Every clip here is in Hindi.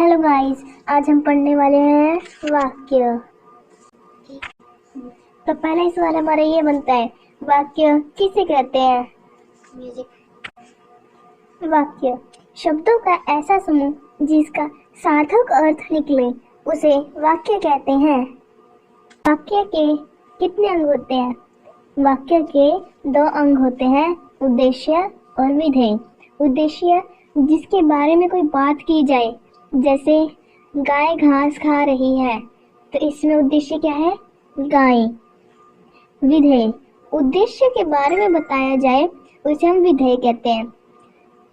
हेलो गाइस, आज हम पढ़ने वाले हैं वाक्य। तो पहला सवाल हमारा ये बनता है, वाक्य किसे कहते हैं? वाक्य शब्दों का ऐसा समूह जिसका सार्थक अर्थ निकले उसे वाक्य कहते हैं। वाक्य के कितने अंग होते हैं? वाक्य के 2 अंग होते हैं, उद्देश्य और विधेय। उद्देश्य जिसके बारे में कोई बात की जाए, जैसे गाय घास खा रही है, तो इसमें उद्देश्य क्या है? गाय। विधेय उद्देश्य के बारे में बताया जाए उसे हम विधेय कहते हैं।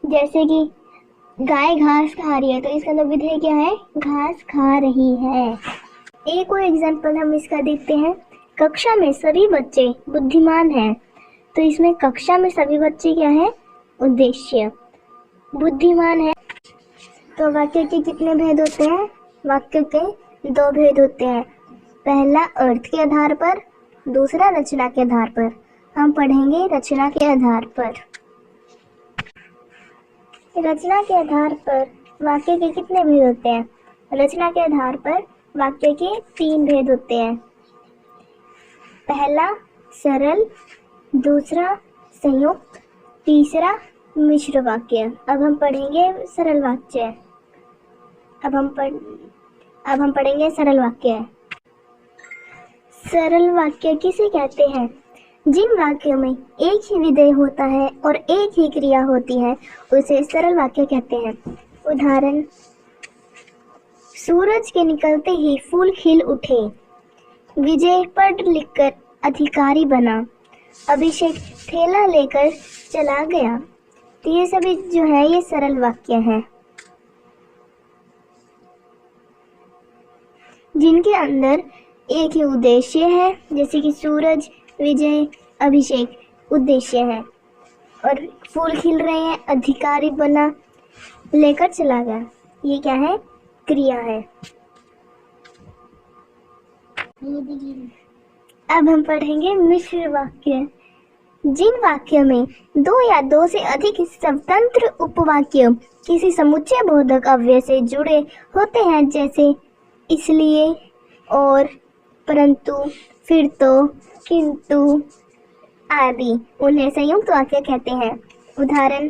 जैसे कि गाय घास खा रही है, तो इसका मतलब विधेय क्या है? घास खा रही है। एक और एग्जाम्पल हम इसका देखते हैं, कक्षा में सभी बच्चे बुद्धिमान हैं, तो इसमें कक्षा में सभी बच्चे क्या है? उद्देश्य। बुद्धिमान है। तो वाक्य के कितने भेद होते हैं? वाक्य के 2 भेद होते हैं, पहला अर्थ के आधार पर, दूसरा रचना के आधार पर। हम पढ़ेंगे रचना के आधार पर। रचना के आधार पर वाक्य के कितने भेद होते हैं? रचना के आधार पर वाक्य के 3 भेद होते हैं, पहला सरल, दूसरा संयुक्त, तीसरा मिश्र वाक्य। अब हम पढ़ेंगे सरल वाक्य। अब हम पढ़ेंगे सरल वाक्य। सरल वाक्य किसे कहते हैं? जिन वाक्यों में एक ही विधेय होता है और एक ही क्रिया होती है उसे सरल वाक्य कहते हैं। उदाहरण, सूरज के निकलते ही फूल खिल उठे, विजय पढ़ लिखकर अधिकारी बना, अभिषेक थैला लेकर चला गया। तो ये सभी जो है ये सरल वाक्य हैं, जिनके अंदर एक ही उद्देश्य है, जैसे कि सूरज, विजय, अभिषेक उद्देश्य है, और फूल खिल रहे हैं, अधिकारी बना, लेकर चला गया, ये क्या है? क्रिया है। अब हम पढ़ेंगे मिश्र वाक्य। जिन वाक्यों में 2 या 2 से अधिक स्वतंत्र उपवाक्य किसी समुच्चय बोधक अव्यय से जुड़े होते हैं, जैसे इसलिए, और, परंतु, फिर तो, किंतु आदि, उन्हें संयुक्त वाक्य कहते हैं। उदाहरण,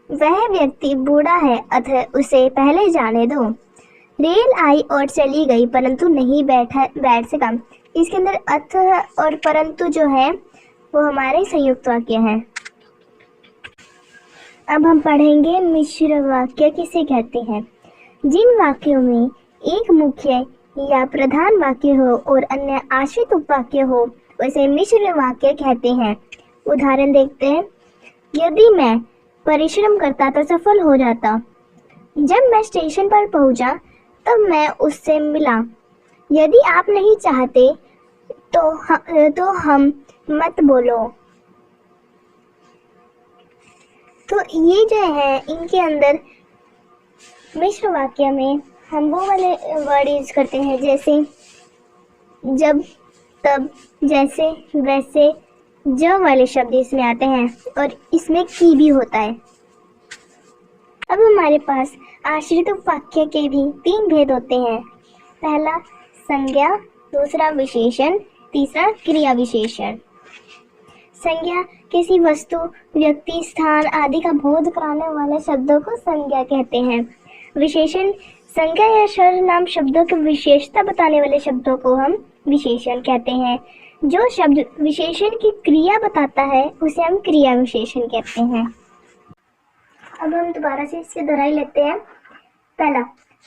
वह व्यक्ति बूढ़ा है अतः उसे पहले जाने दो, रेल आई और चली गई परंतु नहीं बैठ सका। इसके अंदर अतः और परंतु जो है वो हमारे संयुक्त वाक्य हैं। अब हम पढ़ेंगे मिश्र वाक्य किसे कहते हैं। जिन वाक्यों में एक मुख्य या प्रधान वाक्य हो और अन्य आश्रित उपवाक्य हो उसे मिश्र वाक्य कहते हैं। उदाहरण देखते हैं, यदि मैं परिश्रम करता तो सफल हो जाता, जब मैं स्टेशन पर पहुंचा तब मैं उससे मिला, यदि आप नहीं चाहते तो हम मत बोलो। तो ये जो है इनके अंदर मिश्र वाक्य में हम वो वाले वर्ड यूज करते हैं, जैसे जब, तब, जैसे, वैसे, जो वाले शब्द इसमें आते हैं, और इसमें की भी होता है। अब हमारे पास आश्रित वाक्य के भी 3 भेद होते हैं, पहला संज्ञा, दूसरा विशेषण, तीसरा क्रिया विशेषण। संज्ञा किसी वस्तु, व्यक्ति, स्थान आदि का बोध कराने वाले शब्दों को संज्ञा कहते हैं। विशेषण संज्ञा या सर्वनाम शब्दों की विशेषता बताने वाले शब्दों को हम विशेषण कहते हैं। जो शब्द विशेषण की क्रिया बताता है उसे हम क्रिया विशेषण कहते हैं। अब हम दोबारा से इसकी दोहराई लेते हैं। पहला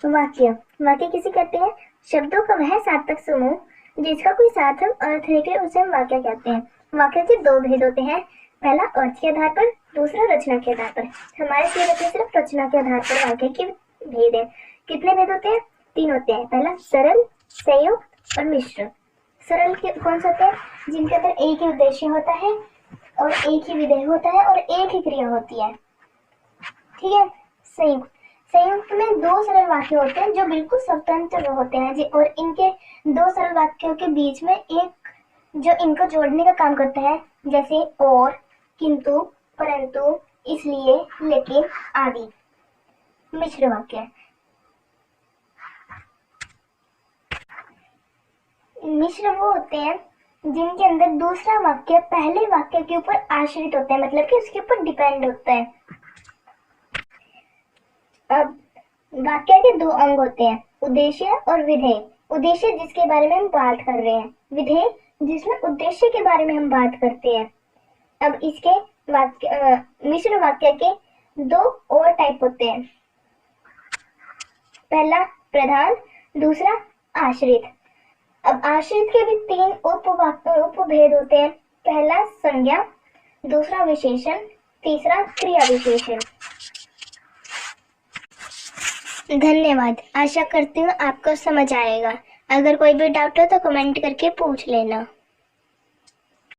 वाक्य। वाक्य किसे कहते हैं? शब्दों का वह सार्थक समूह जिसका कोई सार्थक अर्थ निकले उसे हम वाक्य कहते हैं। वाक्य के 2 भेद होते हैं, पहला अर्थ के आधार पर, दूसरा रचना के आधार पर। हमारे सिलेबस में सिर्फ रचना के आधार पर वाक्य के भेद है। कितने भेद होते हैं? 3 होते हैं, पहला सरल, संयुक्त और मिश्र। सरल के कौन से होते हैं? जिनके अंदर एक ही उद्देश्य होता है और एक ही विधेय होता है और एक ही क्रिया होती है, ठीक है। संयुक्त में 2 सरल वाक्य होते हैं जो बिल्कुल स्वतंत्र होते हैं, और इनके 2 सरल वाक्यों के बीच में एक जो इनको जोड़ने का काम करता है, जैसे और, किंतु, परंतु, इसलिए, लेकिन आदि। मिश्र वाक्य मिश्र वो होते हैं जिनके अंदर दूसरा वाक्य पहले वाक्य के ऊपर आश्रित होता है, मतलब कि उसके ऊपर डिपेंड होता है। अब वाक्य के दो अंग होते हैं, उद्देश्य और विधेय। उद्देश्य जिसके बारे में हम बात कर रहे हैं, विधेय जिसमें उद्देश्य के बारे में हम बात करते हैं। अब इसके मिश्र वाक्य के दो और टाइप होते हैं, पहला प्रधान, दूसरा आश्रित। अब आश्रित के भी तीन उपभेद होते हैं, पहला संज्ञा, दूसरा विशेषण, तीसरा क्रिया विशेषण। धन्यवाद, आशा करती हूँ आपको समझ आएगा। अगर कोई भी डाउट हो तो कमेंट करके पूछ लेना।